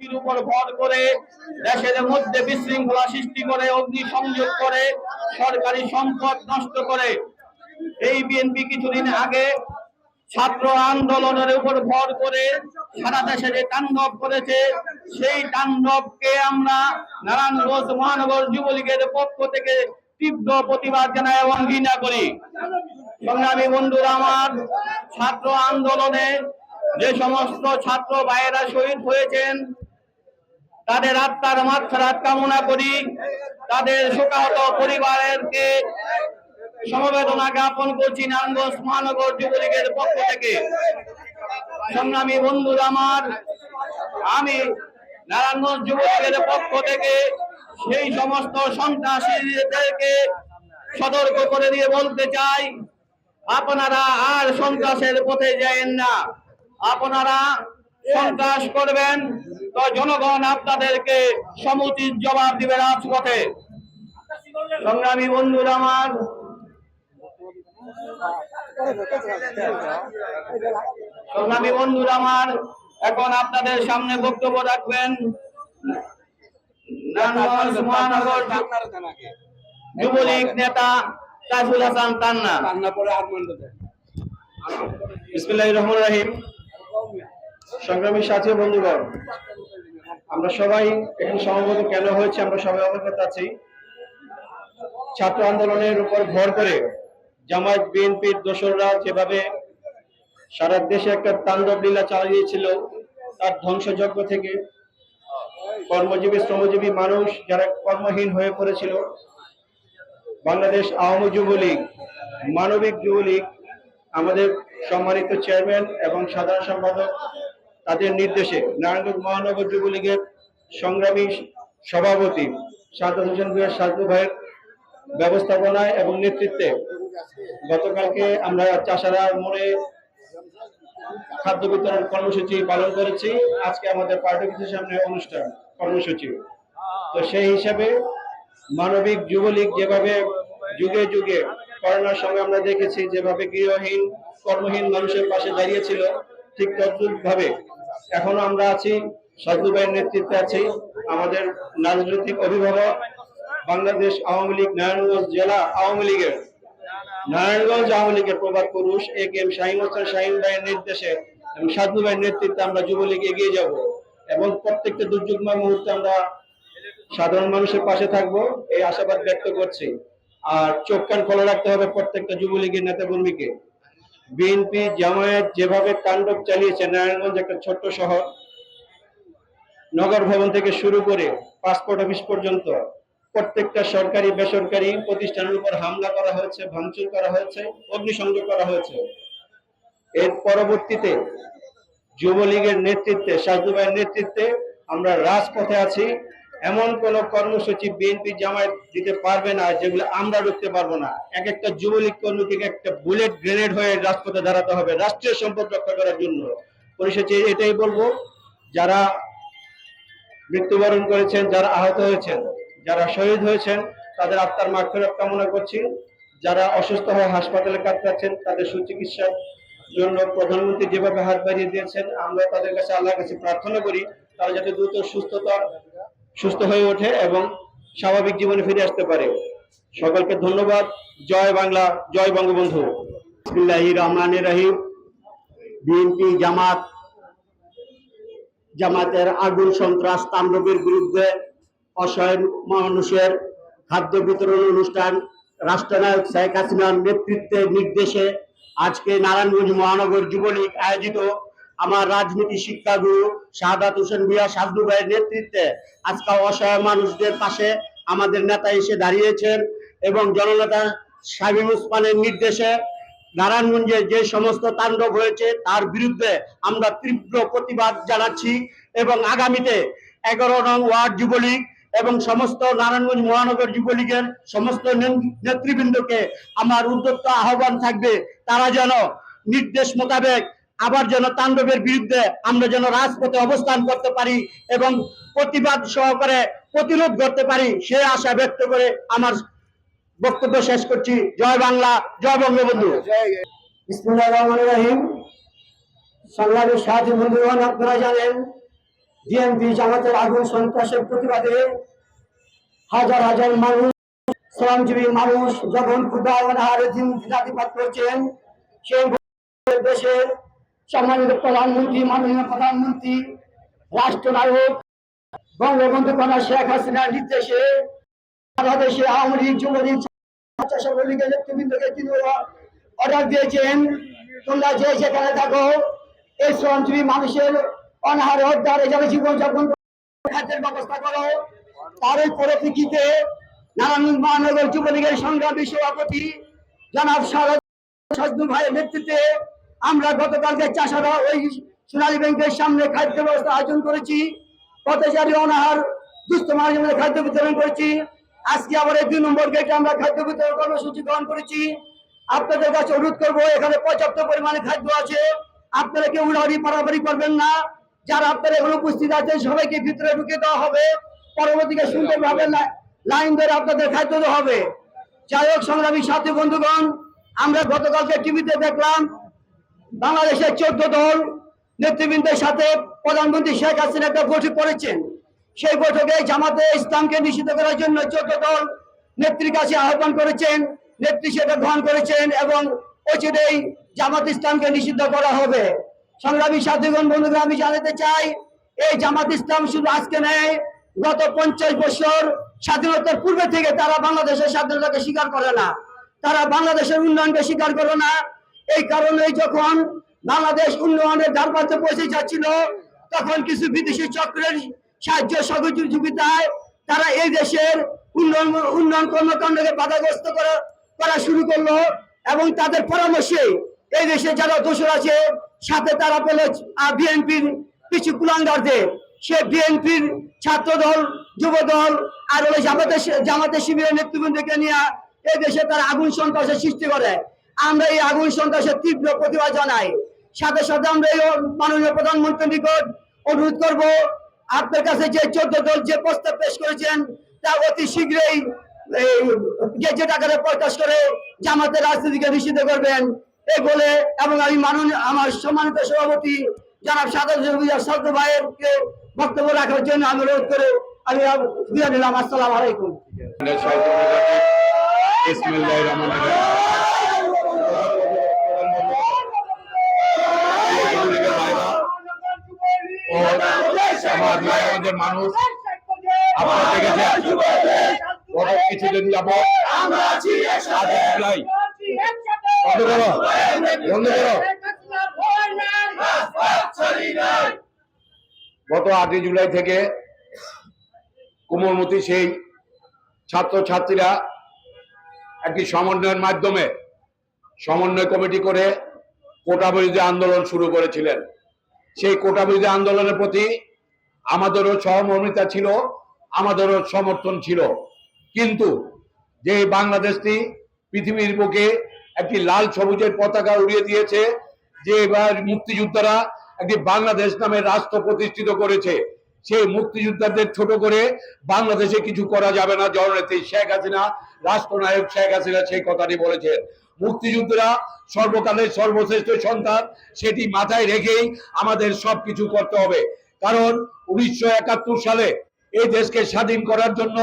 যুক্তির উপর ভর করে দেশের মধ্যে বিশৃঙ্খলা সৃষ্টি করে, অগ্নিসংযোগ করে, সরকারি সম্পদ নষ্ট করে। এই বিএনপি কিছুদিন আগে ছাত্র আন্দোলনের উপর ভর করে সারা দেশে যে তাণ্ডব করেছে, সেই তাণ্ডবকে আমরা নারায়ণগঞ্জ মহানগর যুবলীগের পক্ষ থেকে তীব্র প্রতিবাদ জানাই এবং ঘৃণা করি। সংগ্রামী বন্ধুরা আমার, ছাত্র আন্দোলনে যে সমস্ত ছাত্র ভাইয়েরা শহীদ হয়েছেন, তাদের আত্মার মাগফিরাত কামনা করি। তাদের শোকাহত পরিবারকে সমবেদনা জ্ঞাপন করছি নারায়ণগঞ্জ মহানগর যুবলীগের পক্ষ থেকে। সংগ্রামী বন্ধুরা আমার, আমি নারায়ণগঞ্জ যুবলীগের পক্ষ থেকে সেই সমস্ত সন্ত্রাসীদেরকে সতর্ক করে দিয়ে বলতে চাই, আপনারা আর সন্ত্রাসের পথে যায়েন না। আপনারা সন্ত্রাস করবেন তো জনগণ আপনাদেরকে সমুচিত জবাব দিবে রাজপথে। সংগ্রামী বন্ধুরা আমার, এখন আপনাদের সামনে বক্তব্য রাখবেন নারায়ণগঞ্জ মহানগর যুবলীগ নেতা সাইফুল হাসান তান্না। বিসমিল্লাহির রহমানির রহিম। সংগ্রামী সাথী বন্ধুগণ, আমরা সবাই এখানে সমবেত কেন হয়েছে আমরা সবাই অবগত আছি। ছাত্র আন্দোলনের উপর ভর করে জামায়াত বিএনপির দোসররা যেভাবে সারা দেশে একটা তাণ্ডব লীলা চালিয়েছিল, তার ধ্বংসযজ্ঞ থেকে কর্মজীবী শ্রমজীবী মানুষ যারা কর্মহীন হয়ে পড়েছিল, বাংলাদেশ আওয়ামী যুবলীগ, মানবিক যুবলীগ, আমাদের সম্মানিত চেয়ারম্যান এবং সাধারণ সম্পাদক তাদের নির্দেশে নারায়ণগঞ্জ মহানগর যুবলীগের সংগ্রামী সভাপতি সাজ্জাদ হোসেন সাজু ভাইয়ের ব্যবস্থাপনায় এবং নেতৃত্বে গতকালকে আমরা চাষারা মোড়ে খাদ্য বিতরণ কর্মসূচি পালন করেছি। আজকে আমাদের পার্টি অফিসের সামনে অনুষ্ঠান কর্মসূচি। তো সেই হিসাবে মানবিক যুবলীগ যেভাবে যুগে যুগে করোনার সময় আমরা দেখেছি যেভাবে গৃহহীন কর্মহীন মানুষের পাশে দাঁড়িয়েছিল, ঠিক তদ্রুপভাবে এখনো আমরা আছি। সাজু ভাইয়ের নেতৃত্বে আছি। আমাদের রাজনৈতিক অভিভাবক বাংলাদেশ আওয়ামী লীগ নারায়ণগঞ্জ জেলা আওয়ামী লীগের প্রবাদ পুরুষ এ.কে.এম. শাহীন হোসেন শাহীন ভাইয়ের নির্দেশে এবং সাজু ভাইয়ের নেতৃত্বে আমরা যুবলীগ এগিয়ে যাব এবং প্রত্যেকটা দুর্যোগময় মুহূর্তে আমরা সাধারণ মানুষের পাশে থাকবো, এই আশাবাদ ব্যক্ত করছি। আর চোখ কান খোলা রাখতে হবে প্রত্যেকটা যুবলীগের নেতাকর্মীকে। বিএনপি জামায়াত যেভাবে তাণ্ডব চালিয়েছে, নারায়ণগঞ্জ একটা ছোট্ট শহর, নগর ভবন থেকে শুরু করে পাসপোর্ট অফিস পর্যন্ত প্রত্যেকটা সরকারি বেসরকারি প্রতিষ্ঠানের উপর হামলা করা হয়েছে, ভাঙচুর করা হয়েছে, অগ্নিসংযোগ করা হয়েছে। এর পরবর্তীতে যুবলীগের নেতৃত্বে সাজু ভাইয়ের নেতৃত্বে আমরা রাজপথে আছি। এমন কোন কর্মসূচি বিএনপি জামায়াত দিতে পারবে না যেগুলো আমরা রুখতে পারবো না। এক একটা যুবলীগ কর্মীকে একটা বুলেট গ্রেনেড হয়ে রাজপথে দাঁড়াতে হবে রাষ্ট্রীয় সম্পদ রক্ষা করার জন্য। পরিশেষে এটাই বলবো, যারা মৃত্যুবরণ করেছেন, যারা আহত হয়েছেন, যারা শহীদ হয়েছেন, তাদের আত্মার মাগফিরাত কামনা করছি। যারা অসুস্থ হয়ে হাসপাতালে কাটাচ্ছেন, তাদের সুচিকিৎসার জন্য প্রধানমন্ত্রী যেভাবে হাত বাড়িয়ে দিয়েছেন, আমরা তাদের কাছে আল্লাহর কাছে প্রার্থনা করি তারা যাতে দ্রুত সুস্থ হয়ে ওঠে এবং স্বাভাবিক জীবনে ফিরে আসতে পারে। সকলকে ধন্যবাদ। জয় বাংলা, জয় বঙ্গবন্ধু। বিসমিল্লাহির রহমানির রহিম। বিএনপি জামাতের আগুন সন্ত্রাস তাণ্ডবের বিরুদ্ধে অসহায় মানুষের খাদ্য বিতরণ অনুষ্ঠান রাষ্ট্রনায়ক শেখ হাসিনার নেতৃত্বে নির্দেশে আজকে নারায়ণগঞ্জ মহানগর যুবলীগ আয়োজিত আমার রাজনীতি শিক্ষাগুরু শাহাদাত হোসেন ভূঁইয়া সাজু ভাইয়ের নেতৃত্বে আজকে অসহায় মানুষদের পাশে আমাদের নেতা এসে দাঁড়িয়েছেন এবং জননেতা শামীম ওসমানের নির্দেশে নারায়ণগঞ্জে যে সমস্ত তাণ্ডব হয়েছে তার বিরুদ্ধে আমরা তীব্র প্রতিবাদ জানাচ্ছি এবং আগামীতে 11 নং ওয়ার্ড যুবলীগ এবং সমস্ত নারায়ণগঞ্জ মহানগর যুবলীগের সমস্ত নেতৃবৃন্দকে আমার উদ্যোক্ত আহ্বান থাকবে, তারা যেন নির্দেশ মোতাবেক আবার যেন তাণ্ডবের বিরুদ্ধে আমরা যেন রাজপথে অবস্থান করতে পারি এবং প্রতিবাদ সহকারে প্রতিরোধ করতে পারি, সে আশা ব্যক্ত করে আমার বক্তব্য শেষ করছি। জয় বাংলা, জয় বঙ্গবন্ধু। বিসমিল্লাহির রহমানির রহিম। সংগ্রামী সাথী বন্ধুগণ, আপনারা জানেন বিএনপি জামাতের আগুন সন্ত্রাসের প্রতিবাদে হাজার হাজার মানুষ, শ্রমজীবী মানুষ যখন ক্ষুধা অনাহারে দিন দিনাতিপাত করছেন, সেই দেশের সম্মানিত প্রধানমন্ত্রী, মাননীয় প্রধানমন্ত্রী, রাষ্ট্রনায়ক বঙ্গবন্ধু কন্যা শেখ হাসিনার নির্দেশে বাংলাদেশে আওয়ামী লীগ, যুবলীগ, ছাত্রলীগের নেতৃবৃন্দকে তিনি অর্ডার দিয়েছেন, তোমরা যে যেখানে থাকো এই শ্রমজীবী মানুষের অনাহারে অধ্যারে যারা জীবনযাপন খাদ্যের ব্যবস্থা করো। তারই পরিপ্রেক্ষিতে নারায়ণগঞ্জ মহানগর যুবলীগের সংগ্রামী সভাপতি জনাব সাজদু ভাইয়ের নেতৃত্বে আমরা গতকালকে চাষারা ওই সোনালী ব্যাংকের সামনে খাদ্য ব্যবস্থা আয়োজন করেছি। পথচারী অনাহার দুস্থ মানুষের খাদ্য বিতরণ করেছি। আজকে আবার এই 2 নম্বর গেটে আমরা খাদ্য বিতরণ কর্মসূচি গ্রহণ করেছি। আপনাদের কাছে অনুরোধ করবো, এখানে পর্যাপ্ত পরিমাণে খাদ্য আছে, আপনারা কেউ উড়াউড়ি পারাপারি করবেন না। যারা আপনারা এখানে উপস্থিত আছেন সবাইকে ভিতরে ঢুকে দেওয়া হবে, পরবর্তীকে সুন্দরভাবে লাইন ধরে আপনাদের খাদ্য দেওয়া হবে। যাই হোক সংগ্রামী সাথী বন্ধুগণ, আমরা গতকালকে টিভিতে দেখলাম বাংলাদেশের 14 দল নেতৃবৃন্দের সাথে প্রধানমন্ত্রী শেখ হাসিনা একটা বৈঠক করেছেন। সেই বৈঠকে জামাতে ইসলামকে নিষিদ্ধ করার জন্য 14 দল নেত্রীর কাছে আহ্বান করেছেন, নেত্রী সেটা গ্রহণ করেছেন এবং অচিরেই জামাত ইসলামকে নিষিদ্ধ করা হবে। সংগ্রামী সাথীগণ বন্ধুগণ, আমি জানাতে চাই এই জামাত ইসলাম শুধু আজকে নেই, গত 50 বছর স্বাধীনতার পূর্বে থেকে তারা বাংলাদেশের স্বাধীনতাকে স্বীকার করে না, তারা বাংলাদেশের উন্নয়নকে স্বীকার করে না। এই কারণে যখন বাংলাদেশ উন্নয়নের ধারপাতে পৌঁছে যাচ্ছিল, তখন কিছু বিদেশি চক্রের সাহায্য সহযোগিতায় তারা এই দেশের উন্নয়ন কর্মকাণ্ডকে বাধাগ্রস্ত করা শুরু করলো এবং তাদের পরামর্শে এই দেশে যারা দোষর আছে সাথে তারা পেল বিএনপির কিছু কুলাঙ্গারদের। সে বিএনপির ছাত্র দল, যুব দল আর ওই জামাতের শিবিরের নেতৃবৃন্দকে নিয়ে এই দেশে তারা আগুন সন্ত্রাসের সৃষ্টি করে। আমরা এই আগুন সন্ত্রাসের তীব্র প্রতিবাদ জানাই। সাথে সাথে আমরা এই মাননীয় প্রধানমন্ত্রীর নিকট অনুরোধ করব, আপনার কাছে যে 14 দল যে প্রস্তাব পেশ করেছেন তা অতি শীঘ্রই গেজেট আকারে প্রকাশ করে জামাতের রাজনীতিকে নিষিদ্ধ করবেন এই বলে, এবং আমি আমার সম্মানিত সভাপতি জনাব সাজদু ভাইয়েরকে বক্তব্য রাখার জন্য অনুরোধ করে আমি বিদায় নিলাম। আসসালামু আলাইকুম। মানুষ আপনারা দেখেছেন গত কিছুদিন যাবত গত 8 জুলাই থেকে কোমলমতি সেই ছাত্রছাত্রীরা একটি সমন্বয়ের মাধ্যমে সমন্বয় কমিটি করে কোটা বিরোধী আন্দোলন শুরু করেছিলেন। সেই কোটা বিরোধী আন্দোলনের প্রতি আমাদেরও সহমর্মিতা ছিল, আমাদেরও সমর্থন ছিল। কিন্তু যে বাংলাদেশটি পৃথিবীর বুকে একটি লাল সবুজের পতাকা উড়িয়ে দিয়েছে, যে এবার মুক্তিযোদ্ধারা একটি বাংলাদেশ নামে রাষ্ট্র প্রতিষ্ঠিত করেছে, সেই মুক্তিযোদ্ধাদের ছোট করে বাংলাদেশে কিছু করা যাবে না। জননেত্রী শেখ হাসিনা, রাষ্ট্রনায়ক শেখ হাসিনা সেই কথাটি বলেছেন। মুক্তিযোদ্ধারা সর্বকালের সর্বশ্রেষ্ঠ সন্তান, সেটি মাথায় রেখেই আমাদের সবকিছু করতে হবে। কারণ 1971 সালে এই দেশকে স্বাধীন করার জন্য,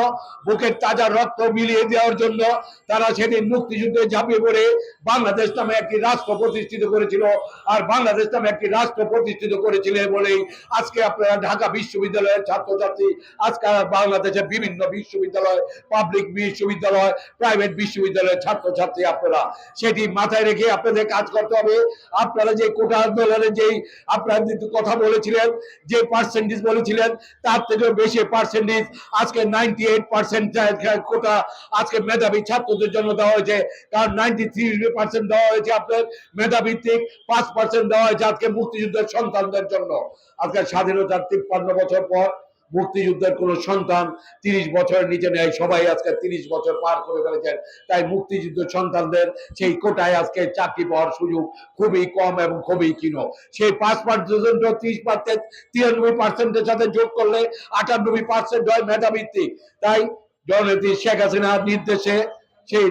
বুকের তাজা রক্ত মিলিয়ে দেওয়ার জন্য তারা সেদিন মুক্তিযুদ্ধে ঝাঁপিয়ে পড়ে বাংলাদেশ নামে একটি রাষ্ট্র প্রতিষ্ঠিত করেছিল। আর বাংলাদেশ নামে একটি রাষ্ট্র প্রতিষ্ঠিত করেছিলেন বলেই আজকে আপনারা ঢাকা বিশ্ববিদ্যালয়ের ছাত্রছাত্রী, আজকে বাংলাদেশের বিভিন্ন বিশ্ববিদ্যালয়, পাবলিক বিশ্ববিদ্যালয়, প্রাইভেট বিশ্ববিদ্যালয়ের ছাত্রছাত্রী, আপনারা সেটি মাথায় রেখে আপনাদের কাজ করতে হবে। আপনারা যে কোটা আন্দোলনে যেই আপনারা কথা বলেছিলেন, যে পার্সেন্টেজ বলেছিলেন, তার থেকেও বেশি পার্সেন্টেজ আজকে 98% কোটা আজকে মেধাবী ছাত্রদের জন্য দেওয়া হয়েছে। কারণ 93% দেওয়া হয়েছে আপনার মেধাভিত্তিক, 5% দেওয়া হয়েছে আজকে মুক্তিযুদ্ধের সন্তানদের জন্য। আজকে স্বাধীনতার 53 বছর পর মুক্তিযুদ্ধের কোন সন্তান 30 বছরের নিচে নেই, সবাই আজকে 30 বছর পার করে ফেলেছেন। তাই মুক্তিযুদ্ধের সন্তানদের সেই কোটায় আজকে চাকরি পাওয়ার সুযোগ খুবই কম এবং খুবই ক্ষীণ। সেই 5% 30%, 93% সাথে যোগ করলে 98% হয় মেধাভিত্তিক। তাই জননেত্রী শেখ হাসিনার নির্দেশে সেই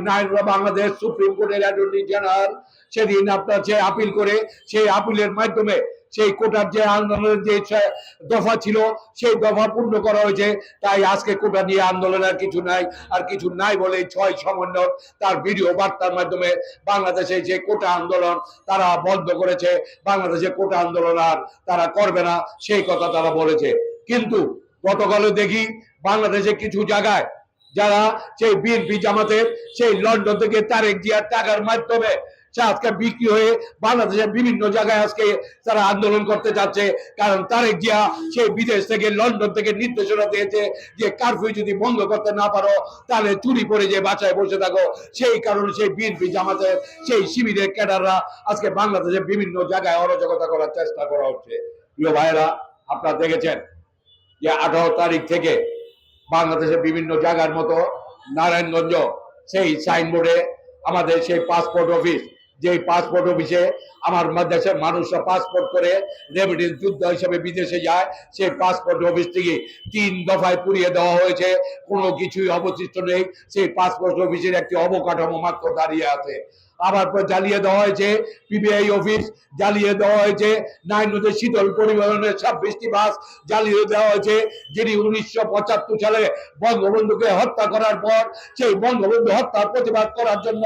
বাংলাদেশ সুপ্রিম কোর্টের অ্যাটর্নি জেনারেল সেদিন আপনার যে আপিল করে, সেই আপিলের মাধ্যমে সেই কোটার যে আন্দোলনের যে দফা ছিল সেই দফা পূর্ণ করা হয়েছে। তাই আজকে কোটা নিয়ে আন্দোলন আর কিছু নাই, আর কিছু নাই বলে 6 সমন্বয়ক তার ভিডিও বার্তার মাধ্যমে বাংলাদেশে যে কোটা আন্দোলন তারা বন্ধ করেছে, বাংলাদেশে কোটা আন্দোলন আর তারা করবে না সেই কথা তারা বলেছে। কিন্তু গতকালও দেখি বাংলাদেশে কিছু জায়গায় যারা সেই বিএনপি জামাতের সেই লন্ডন থেকে তারেক জিয়ার টাকার মাধ্যমে সে আজকে বিক্রি হয়ে বাংলাদেশের বিভিন্ন জায়গায় আজকে তারা আন্দোলন করতে যাচ্ছে। কারণ তারেক জিয়া সেই বিদেশ থেকে লন্ডন থেকে নির্দেশনা দিয়েছে যে কারফিউ যদি বন্ধ করতে না পারো তাহলে চুরি পরে যে বাসায় বসে থাকো। সেই কারণে সেই বিএনপি জামাতের সেই শিবিরের ক্যাডাররা আজকে বাংলাদেশের বিভিন্ন জায়গায় অরাজকতা করার চেষ্টা করা হচ্ছে। প্রিয় ভাইয়েরা, আপনারা দেখেছেন যে 18 তারিখ থেকে বাংলাদেশের বিভিন্ন জায়গার মতো নারায়ণগঞ্জ সেই সাইনবোর্ডে আমাদের সেই পাসপোর্ট অফিস, যে পাসপোর্ট অফিসে আমার দেশের মানুষরা পাসপোর্ট করে রেমিটেন্স যুদ্ধ হিসেবে বিদেশে যায়, সেই পাসপোর্ট অফিস থেকে 3 দফায় পুড়িয়ে দেওয়া হয়েছে। কোনো কিছুই অবশিষ্ট নেই, সেই পাসপোর্ট অফিসের একটি অবকাঠামো মাত্র দাঁড়িয়ে আছে। আবার জ্বালিয়ে দেওয়া হয়েছে পিবিআই অফিস, জ্বালিয়ে দেওয়া হয়েছে নাইনতে শীতল পরিবহনের 26টি বাস জ্বালিয়ে দেওয়া হয়েছে। যিনি 1975 সালে বঙ্গবন্ধুকে হত্যা করার পর সেই বঙ্গবন্ধু হত্যার প্রতিবাদ করার জন্য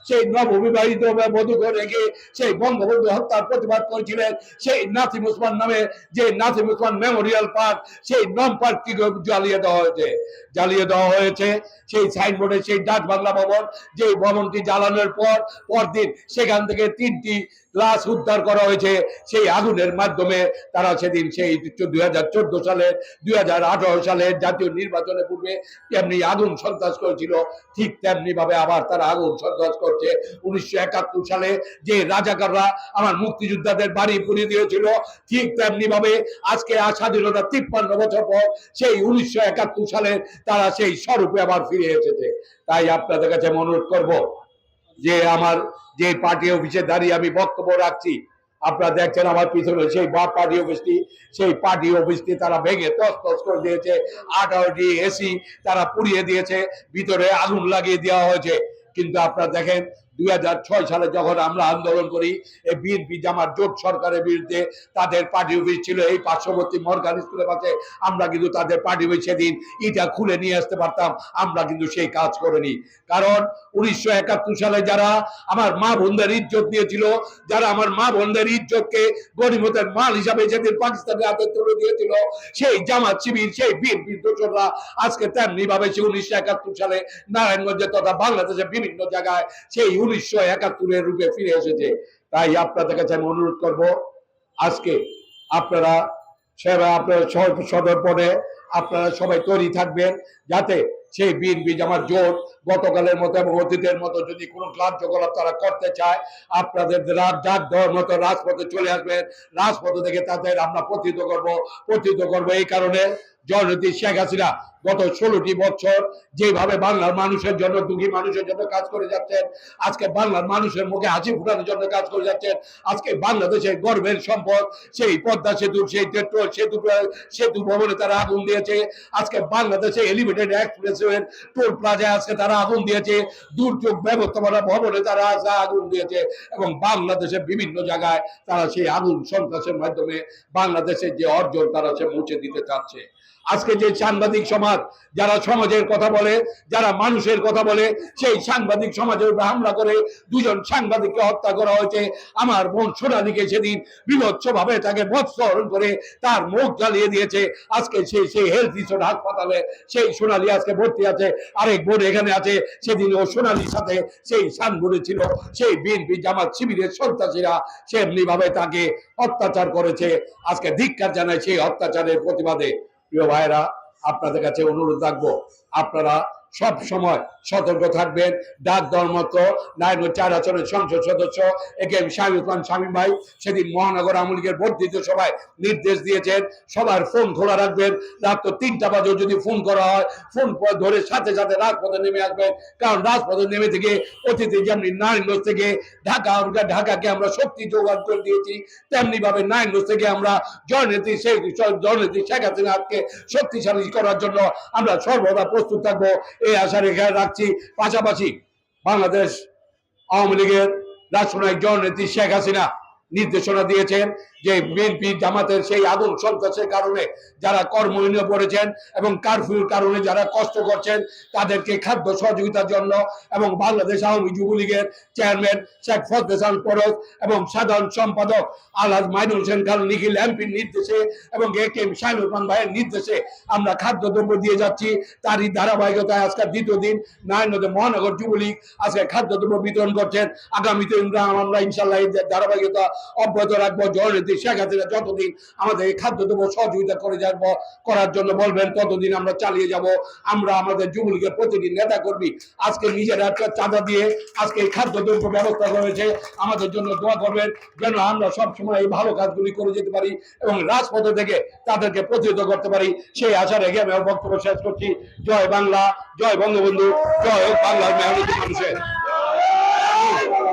সেই নববিবাহিত বধূকে রেখে সেই বঙ্গবন্ধু হত্যার প্রতিবাদ করেছিলেন, সেই নাসিম ওসমান নামে যে নাসিম ওসমান মেমোরিয়াল পার্ক, সেই নম পার্কটিকে জ্বালিয়ে দেওয়া হয়েছে। জ্বালিয়ে দেওয়া হয়েছে সেই সাইনবোর্ডে সেই ডাচ বাংলা ভবন, যে ভবনটি জ্বালানোর পরদিন সেখান থেকে 3টি লাশ উদ্ধার করা হয়েছে। সেই আগুনের মাধ্যমে তারা সেদিন সেই 2014 সালের 2018 সালের জাতীয় নির্বাচনের পূর্বে তেমনি আগুন সন্ত্রাস করেছিল, ঠিক তেমনি ভাবে আবার তারা আগুন সন্ত্রাস করছে। 1971 সালে যে রাজাকাররা আমার মুক্তিযোদ্ধাদের বাড়ি পুড়িয়ে দিয়েছিল, ঠিক তেমনি ভাবে আজকে স্বাধীনতা 53 বছর পর সেই 1971 সালে তারা সেই স্বরূপে আবার ফিরে এসেছে। তাই আপনাদের কাছে অনুরোধ করব যে আমার যে পার্টি অফিসে দাঁড়িয়ে আমি বক্তব্য রাখছি, আপনারা দেখছেন আমার পিছনে সেই পার্টি অফিসটি, সেই পার্টি অফিসটি তারা ভেঙে তছনছ করে দিয়েছে। 18টি এসি তারা পুড়িয়ে দিয়েছে, ভিতরে আগুন লাগিয়ে দেওয়া হয়েছে। কিন্তু আপনারা দেখেন 2006 সালে যখন আমরা আন্দোলন করি এই বিএনপি জামাত জোট সরকারের বিরুদ্ধে, তাদের পার্টি অফিস ছিল এই পার্শ্ববর্তী মর্গান স্কুলের পাশে। আমরা কিন্তু তাদের পার্টি অফিস সেদিন ইটা খুলে নিয়ে আসতে পারতাম, আমরা কিন্তু সেই কাজ করিনি। কারণ 1971 সালে যারা আমার মা বোনদের ইজ্জত দিয়েছিল, যারা আমার মা বোনদের ইজ্জতকে গনিমতের মাল হিসাবে যেদিন পাকিস্তানের হাতে তুলে দিয়েছিল, সেই জামাত শিবির সেই বিএনপির দোসররা আজকে তেমনি ভাবে সেই 1971 সালে নারায়ণগঞ্জে তথা বাংলাদেশের বিভিন্ন জায়গায় সেই 1971 রূপে ফিরে এসেছে। তাই আপনাদের কাছে আমি অনুরোধ করব, আজকে আপনারা সদর পদে আপনারা সবাই তৈরি থাকবেন, যাতে সেই বিএনপি জামাত জোট গতকালের মতো এবং অতীতের মতো যদি কোনো কার্যকলাপ তারা করতে চায়, আপনাদের ডাক দেওয়ার মতো রাজপথে চলে আসবেন। রাজপথে থেকে তাদের আমরা প্রতিহত করবো। এই কারণে জননেত্রী শেখ হাসিনা গত 16টি বছর যেভাবে বাংলার মানুষের জন্য, দুঃখী মানুষের জন্য কাজ করে যাচ্ছেন, আজকে বাংলার মানুষের মুখে হাসি ফোটানোর জন্য কাজ করে যাচ্ছেন। আজকে বাংলাদেশের গর্বের সম্পদ সেই পদ্মা সেতু, সেই সেতু ভবনে তারা আগুন দিয়েছে। আজকে বাংলাদেশে এলিভেটেড এক্সপ্রেসওয়ে টোল প্লাজায় আজকে তারা আগুন দিয়েছে। দুর্যোগ ব্যবস্থাপনা ভবনে তারা আগুন দিয়েছে এবং বাংলাদেশের বিভিন্ন জায়গায় তারা সেই আগুন সন্ত্রাসের মাধ্যমে বাংলাদেশের যে অর্জন তারা সে মুছে দিতে চাচ্ছে। আজকে যে সাংবাদিক সমাজ যারা সমাজের কথা বলে, যারা মানুষের কথা বলে, সেই সাংবাদিক সমাজের উপরে হামলা করে 2জন সাংবাদিককে হত্যা করা হয়েছে। আমার বোন সোনালীকে সেদিন বিভৎসভাবে তাকে বৎসরণ করে তার মুখ জ্বালিয়ে দিয়েছে। আজকে সেই হেলথ রিসোর্ট হাসপাতালে সেই সোনালী আজকে ভর্তি আছে। আরেক বোন এখানে আছে, সেদিন ও সোনালীর সাথে সেই সানবোর্ডে ছিল সেই বিএনপি জামাত শিবিরের সন্ত্রাসীরা সেমনি ভাবে তাকে অত্যাচার করেছে। আজকে ধিক্কার জানায় সেই অত্যাচারের প্রতিবাদে। প্রিয় ভাইরা, আপনাদের কাছে অনুরোধ রাখবো, আপনারা সব সময় সতর্ক থাকবেন। ডাক দেওয়ার মতো 9-4 আসনের সংসদ সদস্য একেএম শামীম ওসমান শামীম ভাই সেদিন মহানগর আওয়ামী লীগের বর্ধিত সভায় নির্দেশ দিয়েছেন সবার ফোন খোলা রাখবেন। রাত 3টা বাজে যদি ফোন করা হয়, ফোন ধরে সাথে সাথে রাজপথে নেমে আসবেন। কারণ রাজপথে নেমে থেকে অতীতে যেমনি নারায়ণগঞ্জ থেকে ঢাকাকে আমরা শক্তি যোগান করে দিয়েছি, তেমনি ভাবে নারায়ণগঞ্জ থেকে আমরা জননেত্রী শেখ হাসিনাকে শক্তিশালী করার জন্য আমরা সর্বদা প্রস্তুত থাকবো, এই আশা রেখে রাখছি। পাশাপাশি বাংলাদেশ আওয়ামী লীগের রাষ্ট্রনায়ক জননেত্রী শেখ হাসিনা নির্দেশনা দিয়েছেন যে বিএনপি জামাতের সেই আগুন সন্ত্রাসের কারণে যারা কর্মহীন পড়েছেন এবং কারফিউর কারণে যারা কষ্ট করছেন তাদেরকে খাদ্য সহযোগিতার জন্য এবং বাংলাদেশ আওয়ামী যুবলীগের চেয়ারম্যান শেখ ফজলে হাসান ফরজ এবং সাধারণ সম্পাদক আলহাজ মাইনুল হোসেন খান নিখিল এমপির নির্দেশে এবং একেএম শাহিনুর রহমান ভাইয়ের নির্দেশে আমরা খাদ্যদ্রব্য দিয়ে যাচ্ছি। তারই ধারাবাহিকতায় আজকে দ্বিতীয় দিন নারায়ণগঞ্জ মহানগর যুবলীগ আজকে খাদ্যদ্রব্য বিতরণ করছেন। আগামীতে আমরা ইনশাল্লাহ এই ধারাবাহিকতা অব্যাহত রাখবো। জননেত্রী শেখ হাসিনা যতদিন আমাদের এই খাদ্যদ্রব্য সহযোগিতা করার জন্য বলবেন ততদিন আমরা চালিয়ে যাব। আমরা আমাদের যুবলীগের প্রতিটি নেতা কর্মী আজকে নিজেরা চাঁদা দিয়ে আজকে এই খাদ্যদ্রব্য ব্যবস্থা করেছে। আমাদের জন্য দোয়া করবেন যেন আমরা সবসময় এই ভালো কাজগুলি করে যেতে পারি এবং রাজপথে থেকে তাদেরকে প্রতিহত করতে পারি। সেই আশা রেখে আমি বক্তব্য শেষ করছি। জয় বাংলা, জয় বঙ্গবন্ধু, জয় হোক বাংলার মেহনতি মানুষের।